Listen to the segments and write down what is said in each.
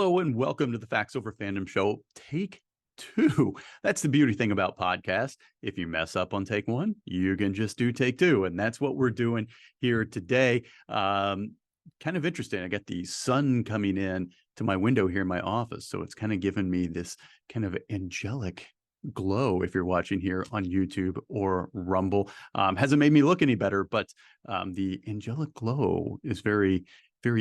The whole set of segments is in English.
Hello and welcome to the Facts Over Fandom show, take two. That's the beauty thing about podcasts. If you mess up on take one, you can just do take two. And that's what we're doing here today. Kind of interesting. I got the sun coming in to my window here in my office. So it's kind of given me this kind of angelic glow if you're watching here on YouTube or Rumble. Hasn't made me look any better, but the angelic glow is very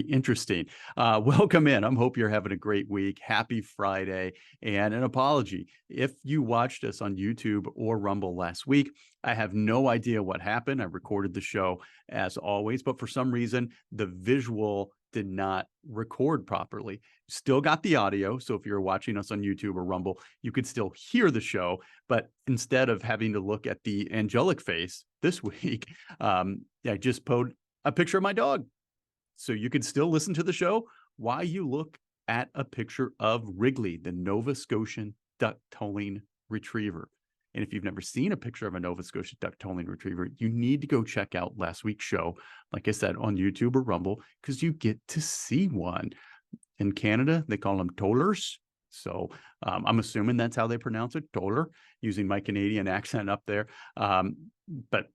interesting. Welcome in. I hope you're having a great week. Happy Friday. And an apology. If you watched us on YouTube or Rumble last week, I have no idea what happened. I recorded the show as always, but for some reason, the visual did not record properly. Still got the audio. So if you're watching us on YouTube or Rumble, you could still hear the show. But instead of having to look at the angelic face this week, I just posted a picture of my dog. So you can still listen to the show while you look at a picture of Wrigley, the Nova Scotian duck tolling retriever. And if you've never seen a picture of a Nova Scotian duck tolling retriever, you need to go check out last week's show, like I said, on YouTube or Rumble, because you get to see one. In Canada, they call them tollers. So I'm assuming that's how they pronounce it, toller, using my Canadian accent up there. But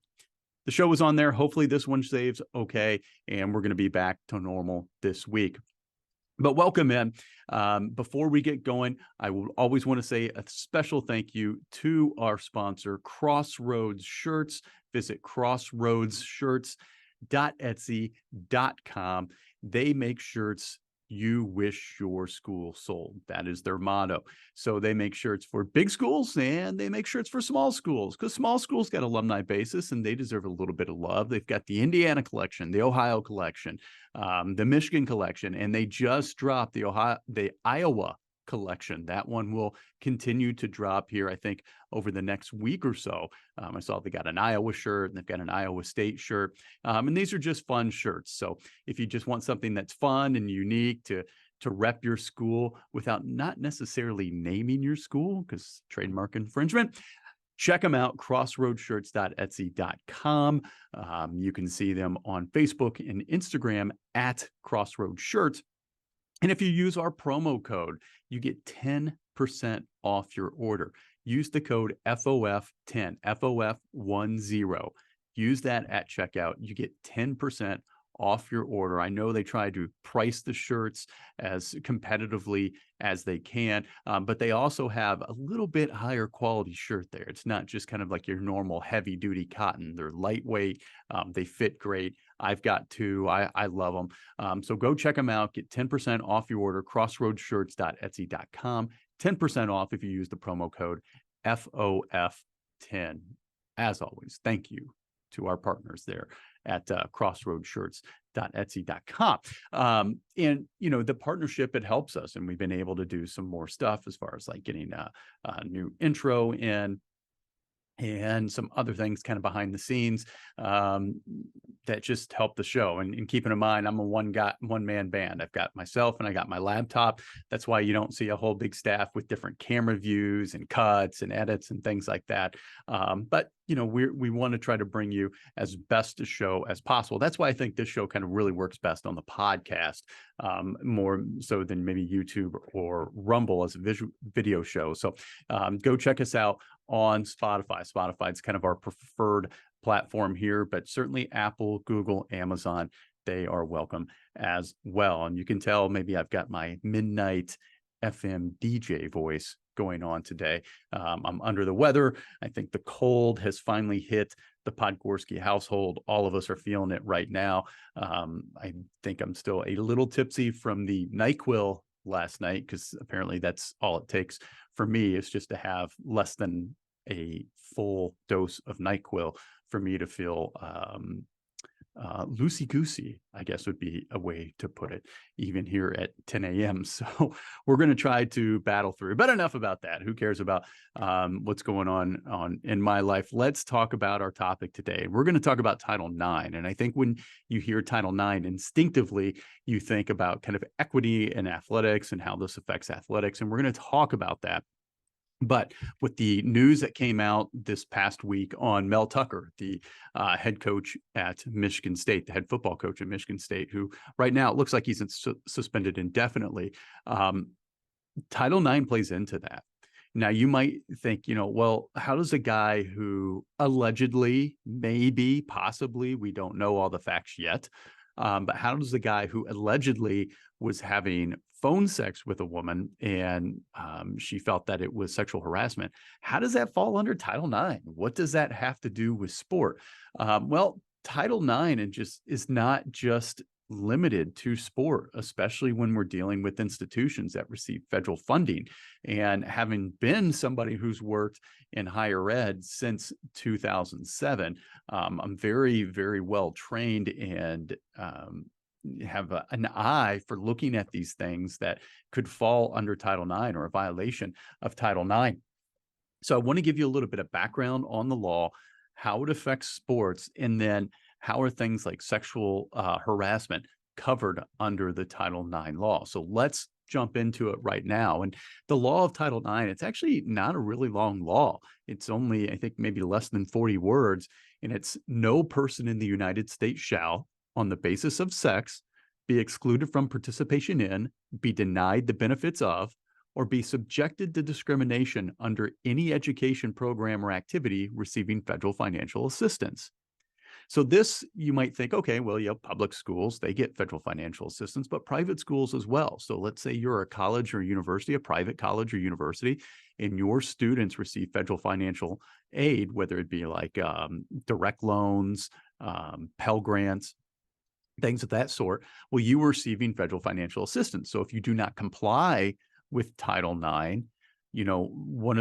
the show was on there. Hopefully this one saves okay, and we're going to be back to normal this week. But welcome in. Before we get going, I will always want to say a special thank you to our sponsor, Crossroads Shirts. Visit crossroadsshirts.etsy.com. They make shirts you wish your school sold. That is their motto. So they make shirts for big schools and they make shirts for small schools, because small schools got alumni basis and they deserve a little bit of love. They've got the Indiana collection, the Ohio collection, the Michigan collection, and they just dropped the Iowa collection. That one will continue to drop here, I think, over the next week or so. I saw they got an Iowa shirt and they've got an Iowa State shirt. And these are just fun shirts. So if you just want something that's fun and unique to rep your school without not necessarily naming your school, because trademark infringement, check them out, crossroadshirts.etsy.com. You can see them on Facebook and Instagram at Crossroads Shirts. And if you use our promo code, you get 10% off your order. Use the code FOF10, FOF10. Use that at checkout. You get 10% off your order. I know they try to price the shirts as competitively as they can, but they also have a little bit higher quality shirt there. It's not just kind of like your normal heavy duty cotton. They're lightweight. They fit great. I've got two. I love them. So go check them out. Get 10% off your order, crossroadshirts.etsy.com. 10% off if you use the promo code FOF10. As always, thank you to our partners there at crossroadshirts.etsy.com. And, you know, the partnership, it helps us. And we've been able to do some more stuff as far as like getting a new intro in and some other things kind of behind the scenes that just help the show. And keeping in mind, I'm a one-man band. I've got myself and I got my laptop. That's why you don't see a whole big staff with different camera views and cuts and edits and things like that. But you know, we want to try to bring you as best a show as possible. That's why I think this show kind of really works best on the podcast, more so than maybe YouTube or Rumble as a video show. So go check us out on Spotify. Spotify is kind of our preferred platform here, but certainly Apple, Google, Amazon, they are welcome as well. And you can tell maybe I've got my midnight FM DJ voice going on today. I'm under the weather. I think the cold has finally hit the Podgorski household. All of us are feeling it right now. I think I'm still a little tipsy from the NyQuil last night, because apparently that's all it takes for me, is just to have less than a full dose of NyQuil for me to feel loosey-goosey, I guess would be a way to put it, even here at 10 a.m. So we're going to try to battle through. But enough about that. Who cares about what's going on in my life? Let's talk about our topic today. We're going to talk about Title IX. And I think when you hear Title IX, instinctively, you think about kind of equity in athletics and how this affects athletics. And we're going to talk about that. But with the news that came out this past week on Mel Tucker, the head coach at Michigan State, the head football coach at Michigan State, who right now it looks like he's suspended indefinitely, Title IX plays into that. Now, you might think, well, how does a guy who allegedly, maybe, possibly, we don't know all the facts yet, but how does the guy who allegedly was having phone sex with a woman and she felt that it was sexual harassment, how does that fall under Title IX? What does that have to do with sport? Well, Title IX is not just limited to sport, especially when we're dealing with institutions that receive federal funding. And having been somebody who's worked in higher ed since 2007, I'm very, very well trained and have an eye for looking at these things that could fall under Title IX or a violation of Title IX. So I want to give you a little bit of background on the law, how it affects sports, and then how are things like sexual harassment covered under the Title IX law. So let's jump into it right now. And the law of Title IX, it's actually not a really long law. It's only, I think, maybe less than 40 words. And it's no person in the United States shall, on the basis of sex, be excluded from participation in, be denied the benefits of, or be subjected to discrimination under any education program or activity receiving federal financial assistance. So this, you might think, okay, well, public schools, they get federal financial assistance, but private schools as well. So let's say you're a college or university, a private college or university, and your students receive federal financial aid, whether it be like direct loans, Pell Grants, things of that sort. Well, you are receiving federal financial assistance. So if you do not comply with Title IX, one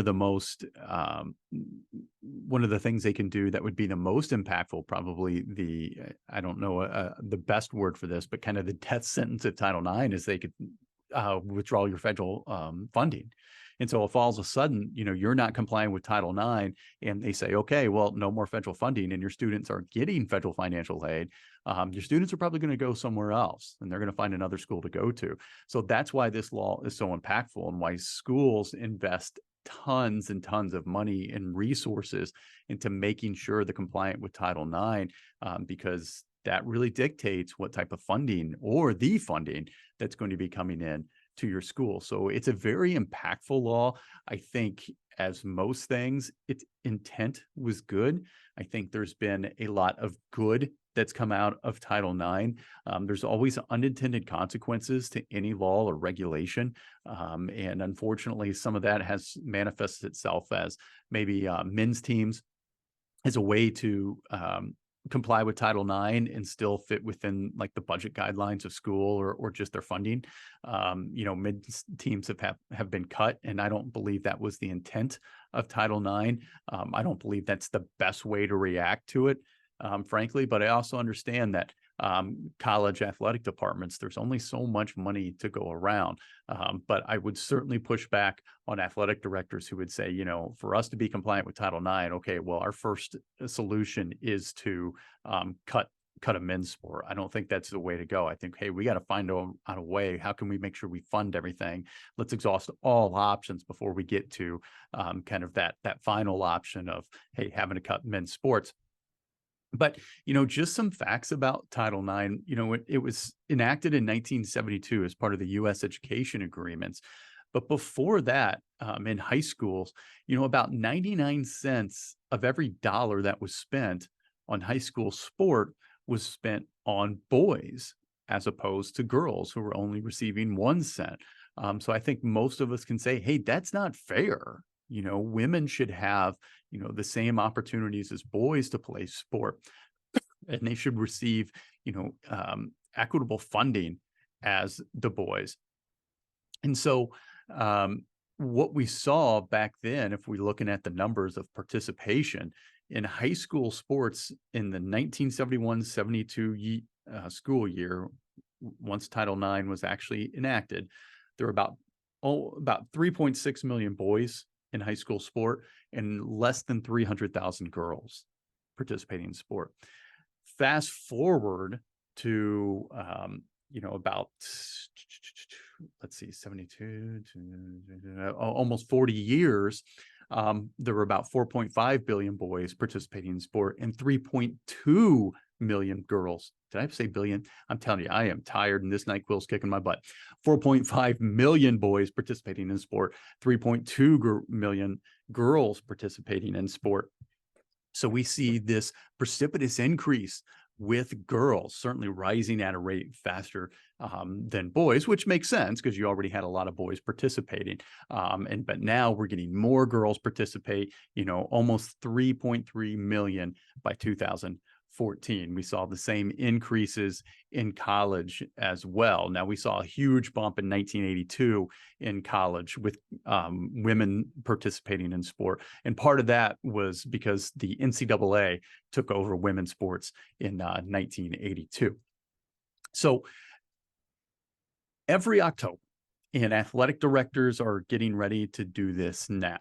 of the things they can do that would be the most impactful, probably I don't know the best word for this, but kind of the death sentence of Title IX is they could withdraw your federal funding. And so if all of a sudden, you're not complying with Title IX and they say, okay, well, no more federal funding and your students are getting federal financial aid, your students are probably going to go somewhere else and they're going to find another school to go to. So that's why this law is so impactful and why schools invest tons and tons of money and resources into making sure they're compliant with Title IX, because that really dictates what type of funding or the funding that's going to be coming in to your school. So it's a very impactful law. I think, as most things, its intent was good. I think there's been a lot of good that's come out of Title IX. There's always unintended consequences to any law or regulation. And unfortunately, some of that has manifested itself as maybe men's teams as a way to comply with Title IX and still fit within like the budget guidelines of school or just their funding. Mid teams have been cut, and I don't believe that was the intent of Title IX. I don't believe that's the best way to react to it, frankly, but I also understand that college athletic departments, there's only so much money to go around. But I would certainly push back on athletic directors who would say, for us to be compliant with Title IX, okay, well, our first solution is to cut a men's sport. I don't think that's the way to go. I think, hey, we got to find out a way. How can we make sure we fund everything? Let's exhaust all options before we get to kind of that final option of, hey, having to cut men's sports. But, just some facts about Title IX. It was enacted in 1972 as part of the U.S. education agreements. But before that, in high schools, about 99 cents of every dollar that was spent on high school sport was spent on boys as opposed to girls who were only receiving 1 cent. So I think most of us can say, hey, that's not fair. Women should have, the same opportunities as boys to play sport, and they should receive, equitable funding as the boys. And so what we saw back then, if we're looking at the numbers of participation in high school sports in the 1971-72 school year, once Title IX was actually enacted, there were about 3.6 million boys in high school sport and less than 300,000 girls participating in sport. Fast forward to, about let's see, 72 to almost 40 years, there were about 4.5 billion boys participating in sport and 3.2 million girls. Did I say billion? I'm telling you, I am tired and this NyQuil's kicking my butt. 4.5 million boys participating in sport, 3.2 million girls participating in sport. So we see this precipitous increase with girls certainly rising at a rate faster than boys, which makes sense because you already had a lot of boys participating. But now we're getting more girls participate, almost 3.3 million by 2014. We saw the same increases in college as well. Now, we saw a huge bump in 1982 in college with women participating in sport. And part of that was because the NCAA took over women's sports in 1982. So every October, and athletic directors are getting ready to do this now,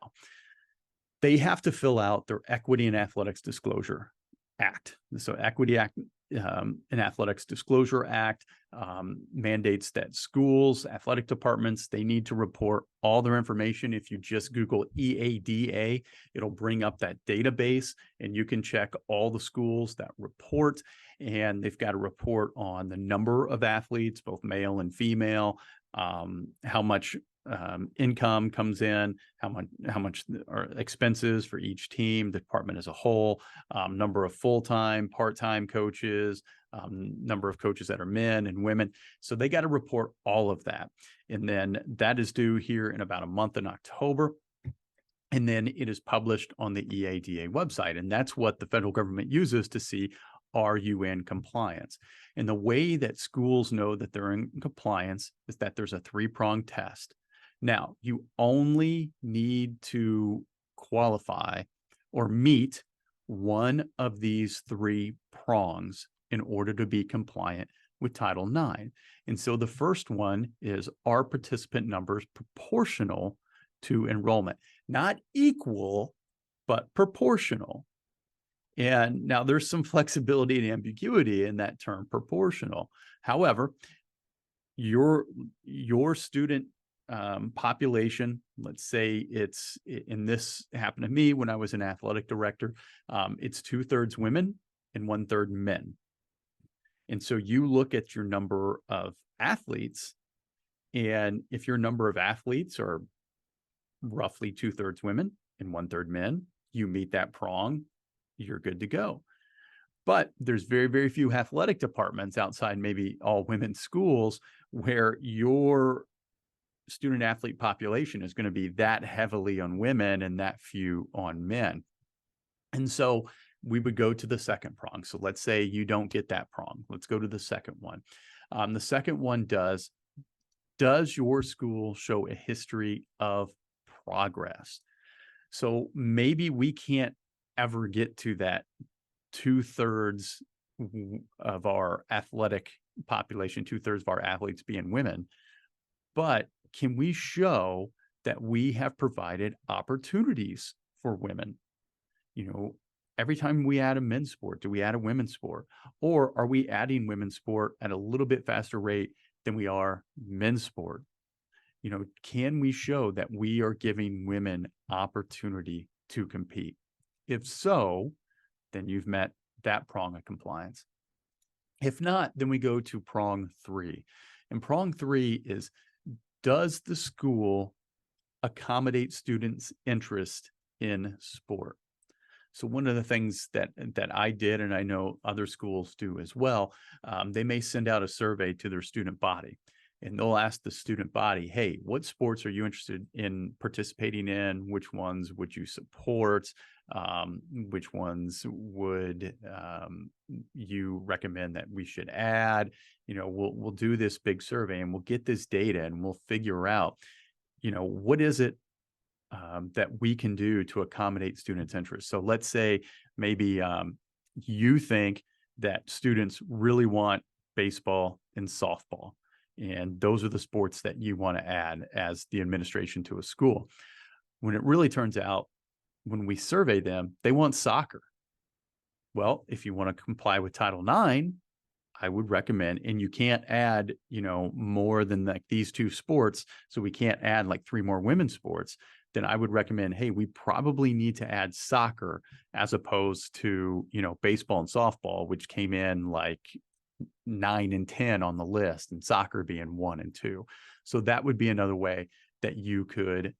they have to fill out their Equity in Athletics Disclosure Act. So Equity Act and Athletics Disclosure Act mandates that schools, athletic departments, they need to report all their information. If you just Google EADA, it'll bring up that database and you can check all the schools that report, and they've got to report on the number of athletes, both male and female, how much income comes in, how much are expenses for each team, the department as a whole, number of full-time, part-time coaches, number of coaches that are men and women. So they got to report all of that. And then that is due here in about a month in October. And then it is published on the EADA website. And that's what the federal government uses to see, are you in compliance? And the way that schools know that they're in compliance is that there's a 3-pronged test. Now, you only need to qualify or meet one of these 3 prongs in order to be compliant with Title IX. And so the first one is, are participant numbers proportional to enrollment? Not equal, but proportional. And now there's some flexibility and ambiguity in that term, proportional. However, your student population, let's say it's, and this happened to me when I was an athletic director, it's 2/3 women and 1/3 men. And so you look at your number of athletes, and if your number of athletes are roughly 2/3 women and 1/3 men, you meet that prong, you're good to go. But there's very, very few athletic departments outside maybe all women's schools where your student athlete population is going to be that heavily on women and that few on men. And so we would go to the second prong. So let's say you don't get that prong. Let's go to the second one. The second one does your school show a history of progress? So maybe we can't ever get to that 2/3 of our athletic population, 2/3 of our athletes being women, but can we show that we have provided opportunities for women? Every time we add a men's sport, do we add a women's sport? Or are we adding women's sport at a little bit faster rate than we are men's sport? Can we show that we are giving women opportunity to compete? If so, then you've met that prong of compliance. If not, then we go to prong 3. And prong 3 is, does the school accommodate students' interest in sport? So one of the things that I did, and I know other schools do as well, they may send out a survey to their student body, and they'll ask the student body, hey, what sports are you interested in participating in? Which ones would you support? Which ones would you recommend that we should add? We'll do this big survey and we'll get this data and we'll figure out, what is it that we can do to accommodate students' interests. So let's say maybe you think that students really want baseball and softball, and those are the sports that you want to add as the administration to a school. When it really turns out, when we survey them, they want soccer. Well, if you want to comply with Title IX, I would recommend, and you can't add, more than like these two sports. So we can't add like 3 more women's sports. Then I would recommend, hey, we probably need to add soccer as opposed to, baseball and softball, which came in like 9 and 10 on the list, and soccer being 1 and 2. So that would be another way that you could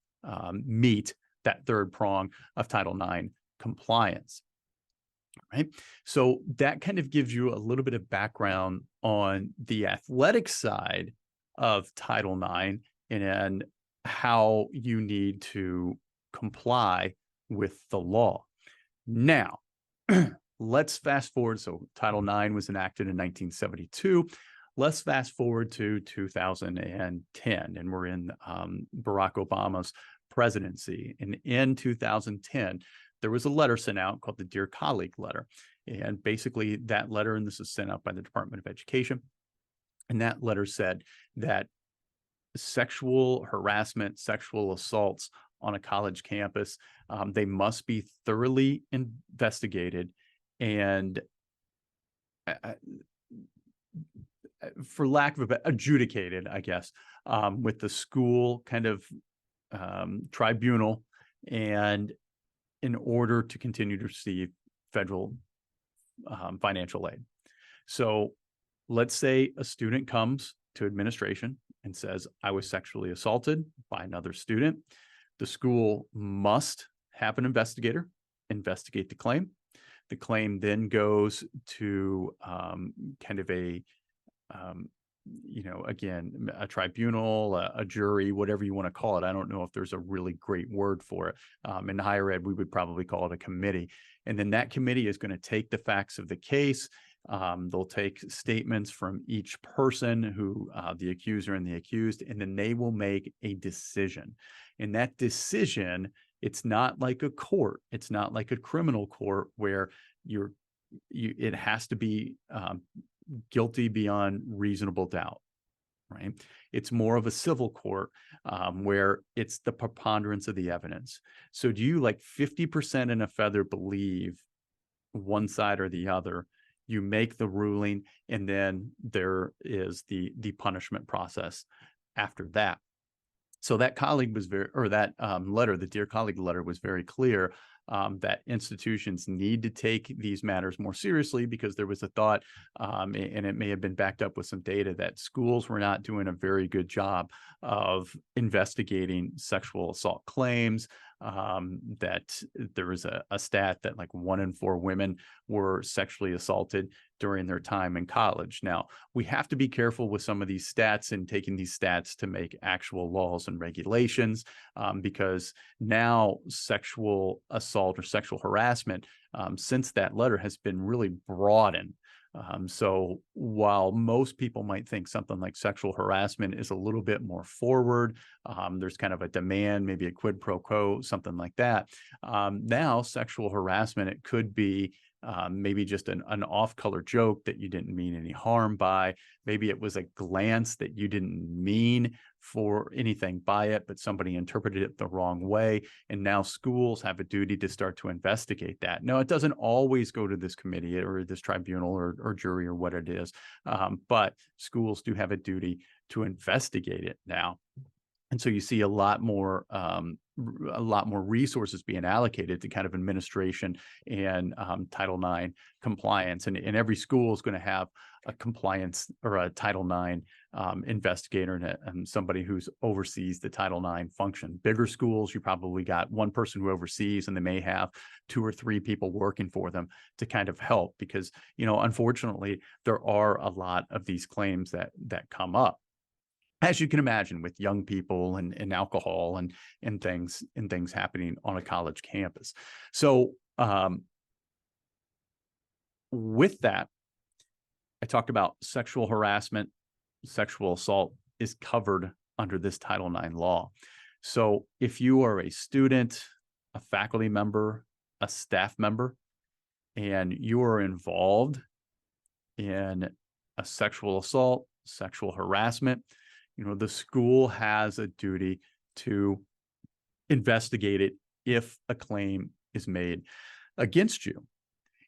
meet that third prong of Title IX compliance. Right. So that kind of gives you a little bit of background on the athletic side of Title IX and how you need to comply with the law. Now, let's fast forward. So Title IX was enacted in 1972. Let's fast forward to 2010, and we're in Barack Obama's presidency. And in 2010, there was a letter sent out called the Dear Colleague letter. And basically that letter, and this is sent out by the Department of Education, and that letter said that sexual harassment, sexual assaults on a college campus, they must be thoroughly investigated and for lack of a better, adjudicated, I guess, with the school kind of tribunal, and in order to continue to receive federal financial aid. So let's say a student comes to administration and says, I was sexually assaulted by another student. The school must have an investigator investigate the claim. The claim then goes to kind of a, again, a tribunal, a jury, whatever you want to call it. I don't know if there's a really great word for it. In higher ed, we would probably call it a committee. And then that committee is going to take the facts of the case. They'll take statements from each person who the accuser and the accused, and then they will make a decision. And that decision, it's not like a court. It's not like a criminal court where it has to be guilty beyond reasonable doubt, right? It's more of a civil court where it's the preponderance of the evidence. So do you like 50% in a feather believe one side or the other? You make the ruling, and then there is the punishment process after that. So that colleague was that letter, the Dear Colleague letter, was very clear that institutions need to take these matters more seriously, because there was a thought, and it may have been backed up with some data, that schools were not doing a very good job of investigating sexual assault claims, that there was a stat that like 1 in 4 women were sexually assaulted during their time in college. Now, we have to be careful with some of these stats and taking these stats to make actual laws and regulations, because now sexual assault or sexual harassment, since that letter, has been really broadened. So while most people might think something like sexual harassment is a little bit more forward, there's kind of a demand, maybe a quid pro quo, something like that. Now sexual harassment, it could be maybe just an off-color joke that you didn't mean any harm by. Maybe it was a glance that you didn't mean for anything by it, but somebody interpreted it the wrong way. And now schools have a duty to start to investigate that. No, it doesn't always go to this committee or this tribunal or jury or what it is, but schools do have a duty to investigate it now. And so you see a lot more resources being allocated to kind of administration and Title IX compliance. And every school is going to have a compliance or a Title IX investigator and somebody who's oversees the Title IX function. Bigger schools, you probably got one person who oversees, and they may have 2 or 3 people working for them to kind of help, because, unfortunately, there are a lot of these claims that come up, as you can imagine, with young people and alcohol and things happening on a college campus. So with that, I talked about sexual harassment, sexual assault is covered under this Title IX law. So if you are a student, a faculty member, a staff member, and you are involved in a sexual assault, sexual harassment, the school has a duty to investigate it if a claim is made against you.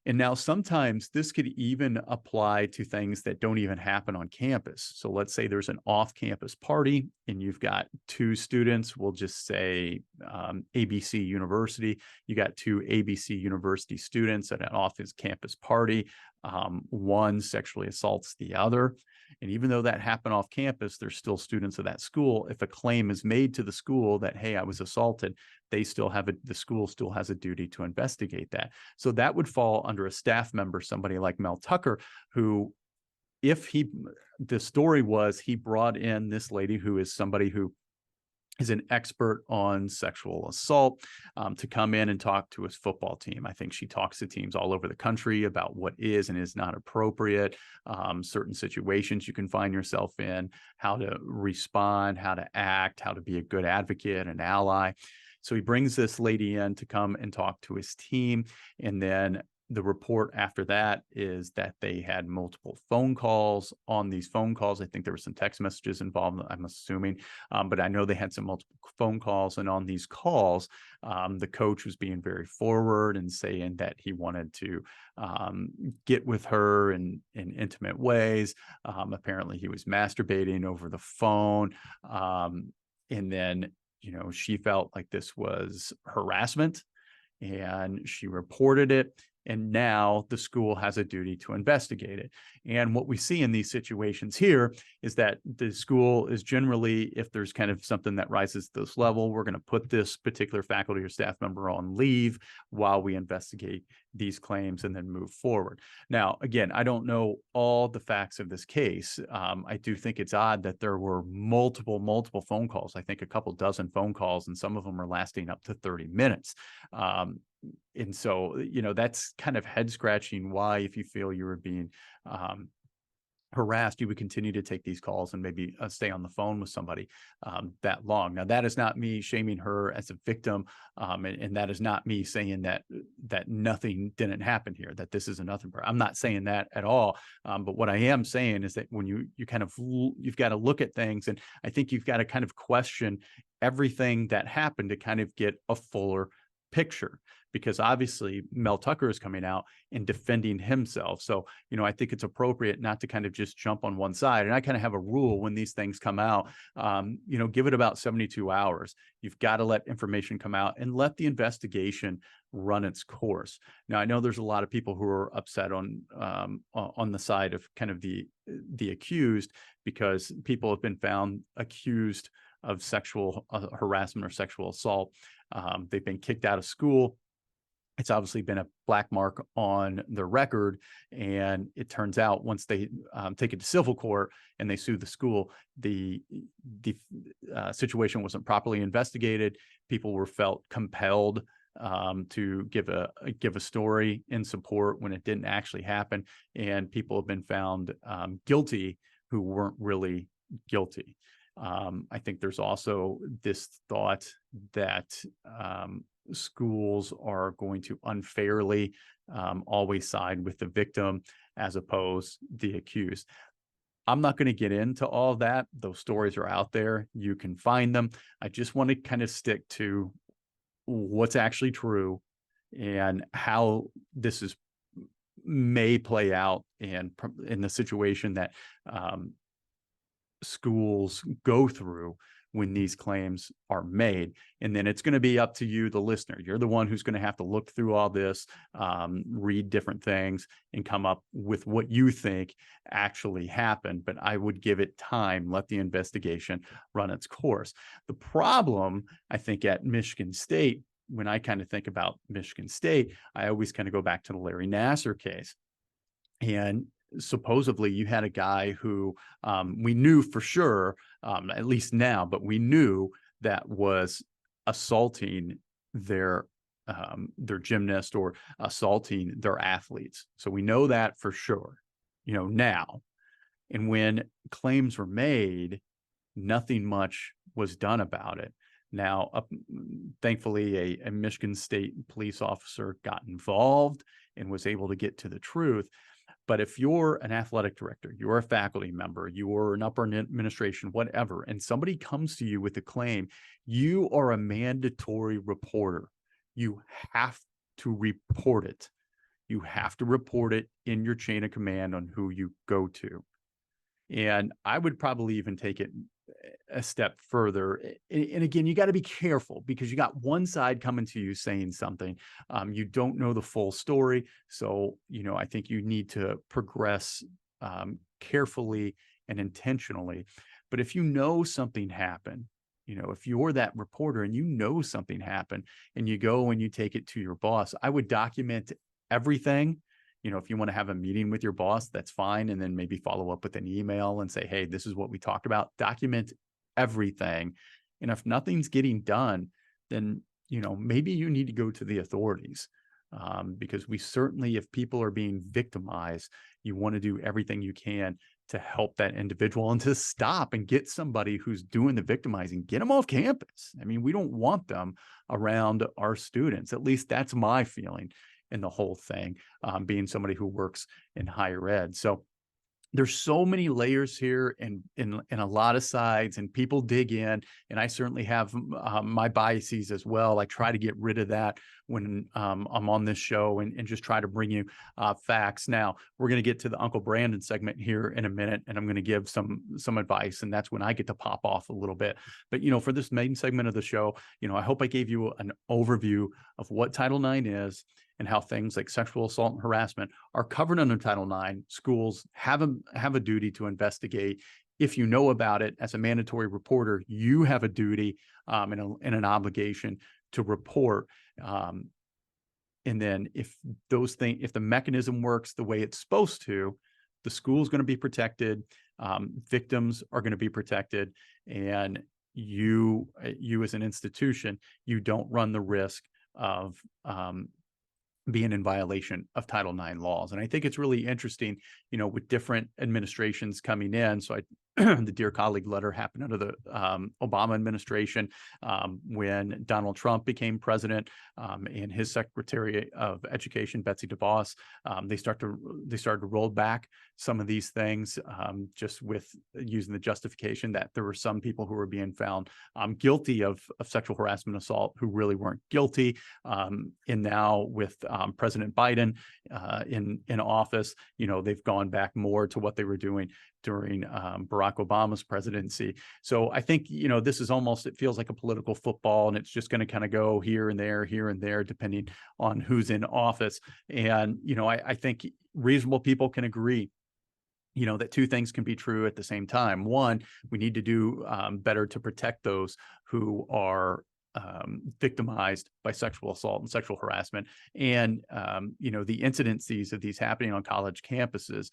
And now sometimes this could even apply to things that don't even happen on campus. So let's say there's an off-campus party and you've got two students, we'll just say ABC University. You got two ABC University students at an off-campus party. One sexually assaults the other. And even though that happened off campus, they're still students of that school. If a claim is made to the school that, hey, I was assaulted, the school still has a duty to investigate that. So that would fall under a staff member, somebody like Mel Tucker, who, the story was he brought in this lady who is somebody who is an expert on sexual assault to come in and talk to his football team. I think she talks to teams all over the country about what is and is not appropriate, certain situations you can find yourself in, how to respond, how to act, how to be a good advocate, an ally. So he brings this lady in to come and talk to his team. And then the report after that is that they had multiple phone calls. On these phone calls, I think there were some text messages involved, I'm assuming, but I know they had some multiple phone calls. And on these calls, the coach was being very forward and saying that he wanted to get with her in intimate ways. Apparently, he was masturbating over the phone. And then, she felt like this was harassment and she reported it. And now the school has a duty to investigate it. And what we see in these situations here is that the school is generally, if there's kind of something that rises to this level, we're going to put this particular faculty or staff member on leave while we investigate these claims and then move forward. Now, again, I don't know all the facts of this case. I do think it's odd that there were multiple phone calls. I think a couple dozen phone calls, and some of them are lasting up to 30 minutes. And so, that's kind of head scratching why, if you feel you were being harassed, you would continue to take these calls and maybe stay on the phone with somebody that long. Now, that is not me shaming her as a victim. And that is not me saying that nothing didn't happen here, that this is nothing. I'm not saying that at all. But what I am saying is that when you've got to look at things, and I think you've got to kind of question everything that happened to kind of get a fuller picture, because obviously Mel Tucker is coming out and defending himself. So, I think it's appropriate not to kind of just jump on one side. And I kind of have a rule when these things come out, give it about 72 hours. You've got to let information come out and let the investigation run its course. Now, I know there's a lot of people who are upset on the side of kind of the accused, because people have been found accused of sexual harassment or sexual assault. They've been kicked out of school. It's obviously been a black mark on their record. And it turns out once they take it to civil court and they sue the school, the situation wasn't properly investigated. People were felt compelled to give a story in support when it didn't actually happen. And people have been found guilty who weren't really guilty. I think there's also this thought that schools are going to unfairly always side with the victim as opposed the accused. I'm not going to get into all of that. Those stories are out there. You can find them. I just want to kind of stick to what's actually true and how this may play out in the situation that schools go through when these claims are made. And then it's going to be up to you, the listener. You're the one who's going to have to look through all this, read different things, and come up with what you think actually happened. But I would give it time, let the investigation run its course. The problem, I think, at Michigan State, when I kind of think about Michigan State, I always kind of go back to the Larry Nassar case. And supposedly you had a guy who we knew for sure, at least now, but we knew that was assaulting their gymnast or assaulting their athletes. So we know that for sure, now. And when claims were made, nothing much was done about it. Now, thankfully, a Michigan State police officer got involved and was able to get to the truth. But if you're an athletic director, you're a faculty member, you're an upper administration, whatever, and somebody comes to you with a claim, you are a mandatory reporter. You have to report it. you have to report it in your chain of command on who you go to. And I would probably even take it a step further. And again, you got to be careful because you got one side coming to you saying something. You don't know the full story. So, I think you need to progress carefully and intentionally. But if you know something happened, if you're that reporter and you know something happened and you go and you take it to your boss, I would document everything. If you want to have a meeting with your boss, that's fine. And then maybe follow up with an email and say, hey, this is what we talked about. Document everything. And if nothing's getting done, then, maybe you need to go to the authorities. Because we certainly, if people are being victimized, you want to do everything you can to help that individual and to stop and get somebody who's doing the victimizing, get them off campus. I mean, we don't want them around our students. At least that's my feeling in the whole thing, being somebody who works in higher ed. So there's so many layers here and a lot of sides, and people dig in. And I certainly have my biases as well. I try to get rid of that when I'm on this show and just try to bring you facts. Now, we're going to get to the Uncle Brandon segment here in a minute, and I'm going to give some advice, and that's when I get to pop off a little bit. But, for this main segment of the show, I hope I gave you an overview of what Title IX is and how things like sexual assault and harassment are covered under Title IX. Schools have a duty to investigate. If you know about it as a mandatory reporter, you have a duty and an obligation to report. And then if the mechanism works the way it's supposed to, the school's going to be protected, victims are going to be protected, and you as an institution, you don't run the risk of being in violation of Title IX laws. And I think it's really interesting, with different administrations coming in. So the Dear Colleague letter happened under the Obama administration when Donald Trump became president, and his Secretary of Education, Betsy DeVos, they started to roll back some of these things, just with using the justification that there were some people who were being found guilty of sexual harassment assault who really weren't guilty. And now with President Biden in office, they've gone back more to what they were doing during Barack Obama's presidency. So I think, this is almost, it feels like a political football, and it's just going to kind of go here and there, depending on who's in office. And, I think reasonable people can agree, that two things can be true at the same time. One, we need to do better to protect those who are victimized by sexual assault and sexual harassment. And, the incidences of these happening on college campuses,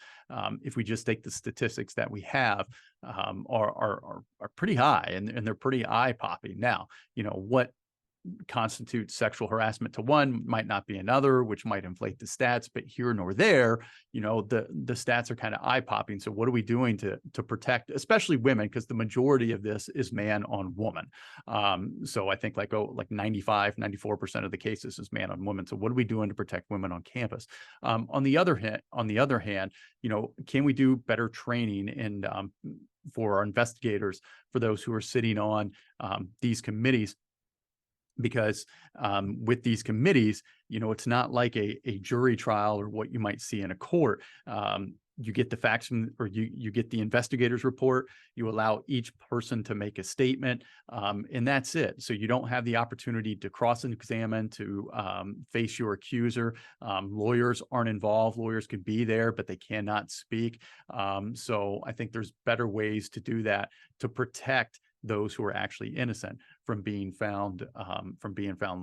if we just take the statistics that we have, are pretty high, and they're pretty eye-popping. Now, what constitutes sexual harassment to one might not be another, which might inflate the stats, but here nor there, the stats are kind of eye-popping. So what are we doing to protect, especially women, because the majority of this is man on woman. So I think like 95, 94% of the cases is man on woman. So what are we doing to protect women on campus? On the other hand, can we do better training and for our investigators, for those who are sitting on these committees? Because with these committees, it's not like a jury trial or what you might see in a court. You get the facts or you get the investigator's report, you allow each person to make a statement, and that's it. So you don't have the opportunity to cross-examine, to face your accuser. Lawyers aren't involved. Lawyers could be there, but they cannot speak. So I think there's better ways to do that to protect those who are actually innocent from being found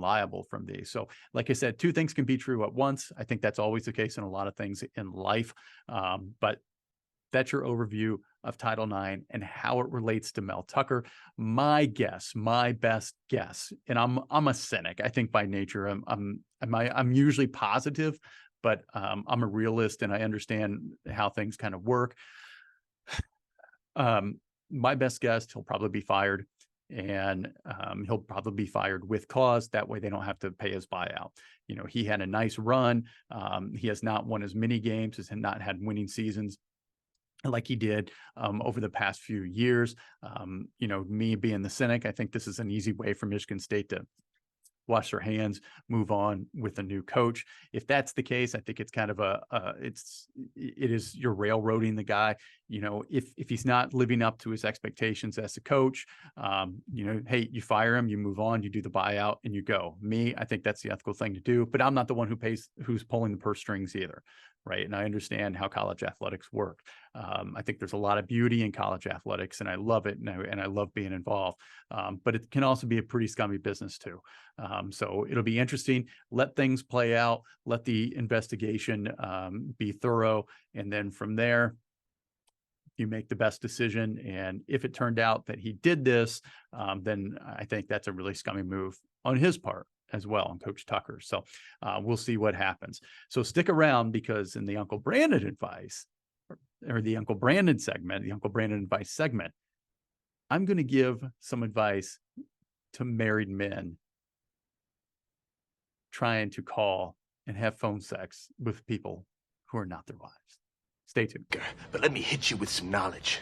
liable from these. So like I said, two things can be true at once. I think that's always the case in a lot of things in life. But that's your overview of Title IX and how it relates to Mel Tucker. My best guess, and I'm a cynic. I think by nature, I'm usually positive, but I'm a realist and I understand how things kind of work. My best guess, he'll probably be fired, and he'll probably be fired with cause. That way they don't have to pay his buyout. He had a nice run. He has not won as many games, has not had winning seasons like he did over the past few years. Me being the cynic, I think this is an easy way for Michigan State to wash their hands, move on with a new coach. If that's the case, I think it's kind of it is you're railroading the guy. If he's not living up to his expectations as a coach, hey, you fire him, you move on, you do the buyout, and you go. Me, I think that's the ethical thing to do, but I'm not the one who's pulling the purse strings either. Right. And I understand how college athletics work. I think there's a lot of beauty in college athletics, and I love it. And I love being involved. But it can also be a pretty scummy business too. So it'll be interesting. Let things play out. Let the investigation be thorough. And then from there, you make the best decision. And if it turned out that he did this, then I think that's a really scummy move on his part as well, on Coach Tucker. So we'll see what happens. So stick around, because in the Uncle Brandon advice, or the Uncle Brandon segment, the Uncle Brandon advice segment, I'm going to give some advice to married men trying to call and have phone sex with people who are not their wives. Stay tuned. But let me hit you with some knowledge.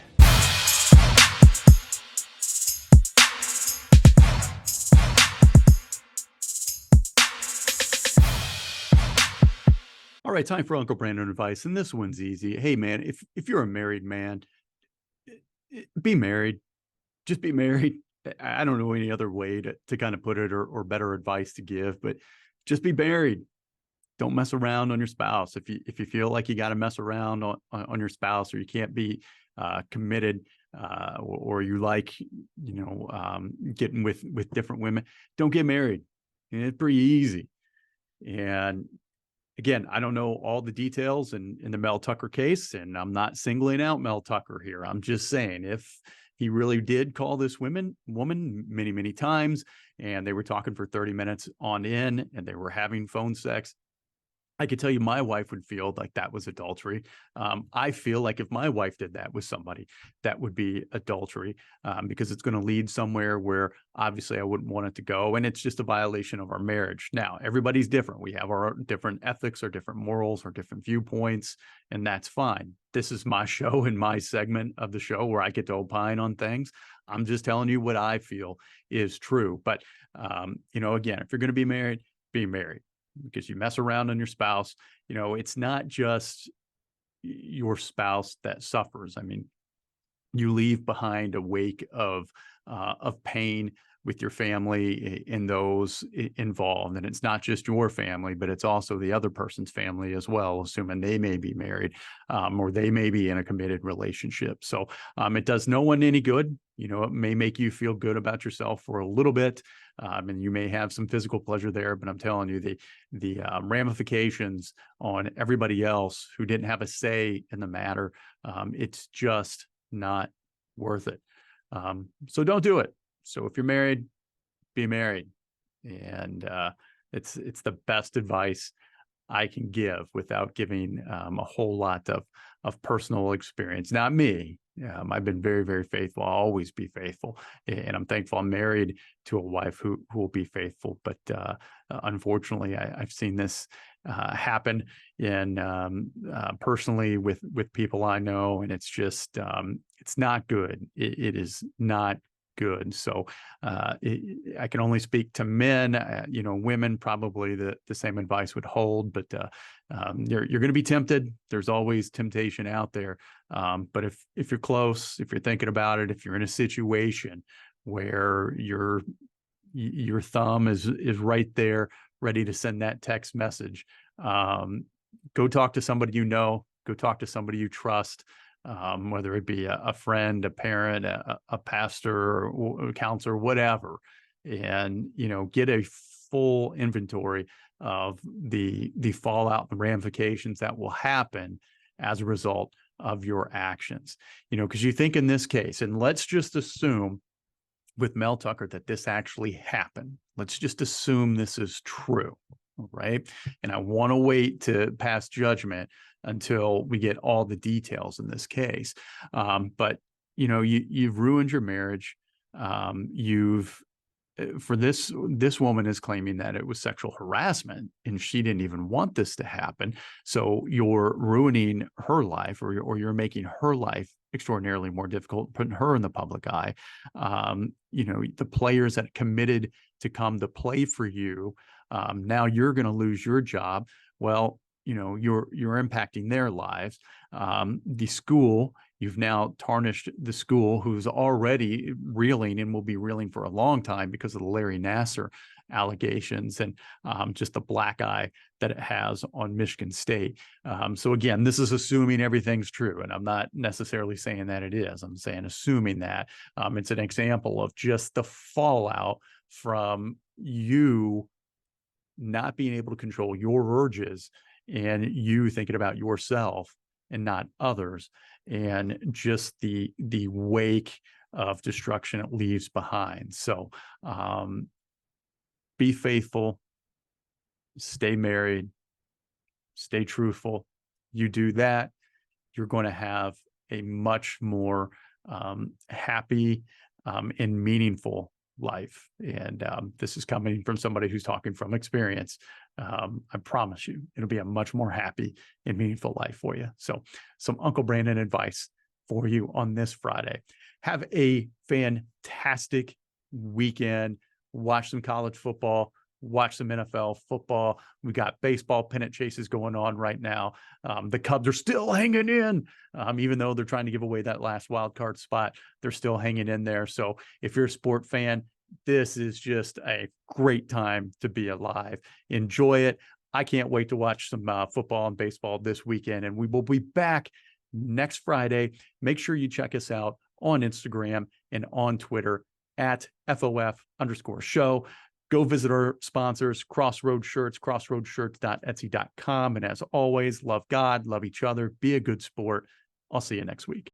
All right, time for Uncle Brandon advice, and this one's easy. Hey, man, if you're a married man, be married. Just be married. I don't know any other way to kind of put it, or better advice to give, but just be married. Don't mess around on your spouse. If you feel like you got to mess around on your spouse, or you can't be committed, or you like getting with different women, don't get married. It's pretty easy. And again, I don't know all the details in the Mel Tucker case, and I'm not singling out Mel Tucker here. I'm just saying, if he really did call this woman many, many times, and they were talking for 30 minutes on end, and they were having phone sex, I could tell you my wife would feel like that was adultery. I feel like if my wife did that with somebody, that would be adultery, because it's going to lead somewhere where obviously I wouldn't want it to go. And it's just a violation of our marriage. Now, everybody's different. We have our different ethics, or different morals, or different viewpoints, and that's fine. This is my show and my segment of the show where I get to opine on things. I'm just telling you what I feel is true. But, again, if you're going to be married, be married. Because you mess around on your spouse, it's not just your spouse that suffers. I mean, you leave behind a wake of pain with your family and those involved. And it's not just your family, but it's also the other person's family as well, assuming they may be married, or they may be in a committed relationship. So it does no one any good. It may make you feel good about yourself for a little bit, and you may have some physical pleasure there, but I'm telling you, the ramifications on everybody else who didn't have a say in the matter, it's just not worth it. So don't do it. So if you're married, be married. And it's the best advice I can give without giving a whole lot of personal experience. Not me. I've been very, very faithful. I'll always be faithful. And I'm thankful I'm married to a wife who will be faithful. But unfortunately, I've seen this happen personally with people I know. And it's just, it's not good. It is not good. So I can only speak to men. Women probably the same advice would hold, but you're going to be tempted. There's always temptation out there. But if you're close, if you're thinking about it, if you're in a situation where your thumb is right there, ready to send that text message, go talk to somebody go talk to somebody you trust. Whether it be a friend, a parent, a pastor, or a counselor, whatever, and get a full inventory of the fallout and ramifications that will happen as a result of your actions. Because you think in this case, and let's just assume with Mel Tucker that this actually happened. Let's just assume this is true, right? And I want to wait to pass judgment until we get all the details in this case. But you've ruined your marriage. This woman is claiming that it was sexual harassment and she didn't even want this to happen. So you're ruining her life, or you're making her life extraordinarily more difficult, putting her in the public eye. The players that committed to come to play for you. Now you're going to lose your job. Well, you're impacting their lives. The school, you've now tarnished the school, who's already reeling and will be reeling for a long time because of the Larry Nassar allegations and just the black eye that it has on Michigan State. So again, this is assuming everything's true, and I'm not necessarily saying that it is. I'm saying assuming that. It's an example of just the fallout from you not being able to control your urges and you thinking about yourself and not others, and just the wake of destruction it leaves behind. So be faithful, stay married, stay truthful. You do that, you're going to have a much more happy and meaningful life. And this is coming from somebody who's talking from experience. I promise you, it'll be a much more happy and meaningful life for you. So some Uncle Brandon advice for you on this Friday. Have a fantastic weekend. Watch some college football, watch some NFL football. We got baseball pennant chases going on right now. The Cubs are still hanging in, even though they're trying to give away that last wild card spot. They're still hanging in there. So if you're a sport fan, this is just a great time to be alive. Enjoy it. I can't wait to watch some football and baseball this weekend, and we will be back next Friday. Make sure you check us out on Instagram and on Twitter at FOF_show. Go visit our sponsors, Crossroad Shirts, crossroadshirts.etsy.com. And as always, love God, love each other, be a good sport. I'll see you next week.